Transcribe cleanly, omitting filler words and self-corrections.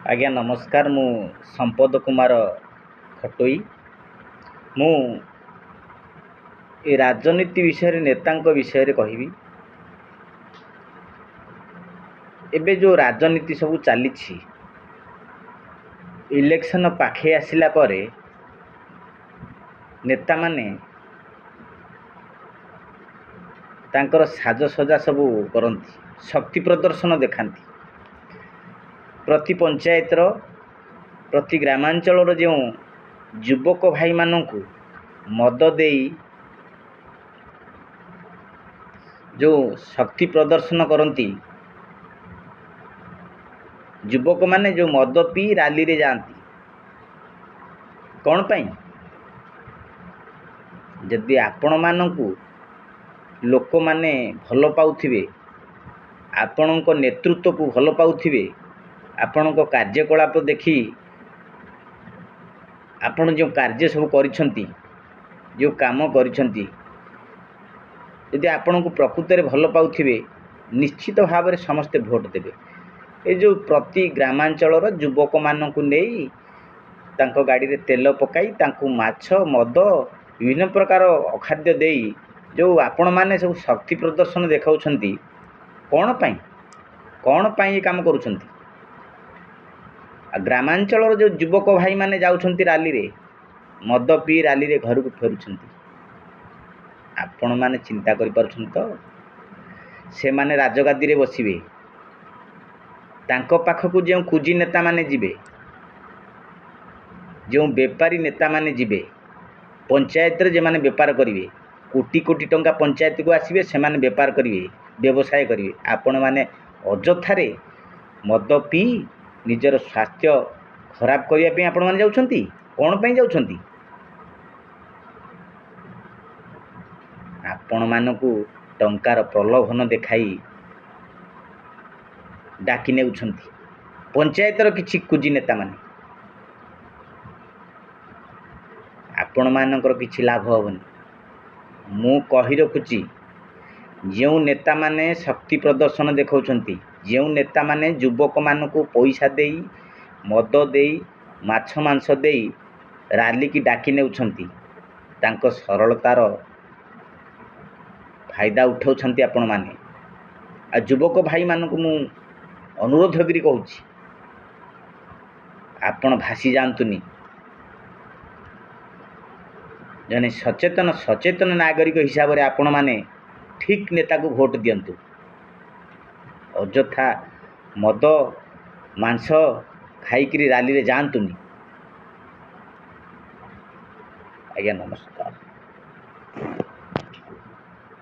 आज्ञा नमस्कार। मु संपद कुमार खटोई मु ए राजनीति विषय नेता विषय रे कहबी। एबे जो राजनीति सब चली इलेक्शन पाखे आसिला परे नेता माने तांकर साजसजा सब करती, शक्ति प्रदर्शन देखाती। प्रति पंचायत प्रति ग्रामांचल जो युवक भाई मानू मद दे जो शक्ति प्रदर्शन करती, युवक माने जो मद पी राली रे जाती कौन पाई? जदि आपण मानू लोक माने भल पाउथिबे, आपण नेतृत्व को भल पाउथिबे, आपण कार्यकलाप देखी आपण जो कार्य सब करिसंती, जो काम करिसंती, यदि आपण को प्रकृत में भल पाउथिबे निश्चित भाव में समस्ते भोट देबे। ए जो प्रति ग्रामांचल युवक मानक नहीं तांको गाड़ी रे तेल पकाई तांको माछ मद विभिन्न प्रकार अखाद्य देई जो आपण माने सब शक्ति प्रदर्शन देखाउछंती कौन पाई? कौन पाई ये काम करूछंती? ग्रामांचल जो युवक भाई माने जाउछंती राली रे मद पी राली रे घर को फेरुछंती, आपण माने चिंता करि पारुछंती तो से माने राजगादी रे बसिबे, तांको पाखकु जो कुजी नेता माने जिबे, जो बेपारी नेता माने जिबे, पंचायत रे जे माने व्यापार करिवे, कोटी कोटी टंका पंचायत को आसीबे, से माने व्यापार करिवे, व्यवसाय करिवे। आपण माने अजथारे मद पी निजर स्वास्थ्य खराब करिया पे आपण माने जाउछंती, कोन पे जाउछंती? आपण मानकु टंकार प्रलोभन देखाई डाकी नेउछंती पंचायतर किछि कुजी नेता माने, आपण मानकर किछि लाभ होबनी। मु कहि रखुची, जो नेता माने शक्ति प्रदर्शन देखाउछंती, जो नेता माने युवक मानकु पैसा देई मद देई माछ मांस देई राली की डाकी नेउछंती, तांको सरलतार फायदा उठाउछंती आपण माने। आ युवक भाई मानकु मु अनुरोध करी कहूची, आपण भासी जांतुनी, जने सचेतन नागरिक हिसाब से आपण माने ठीक नेता को भोट दियंतु। अजथा मद मांस खाईकरी राली रे जांतुनी। आज्ञा नमस्कार।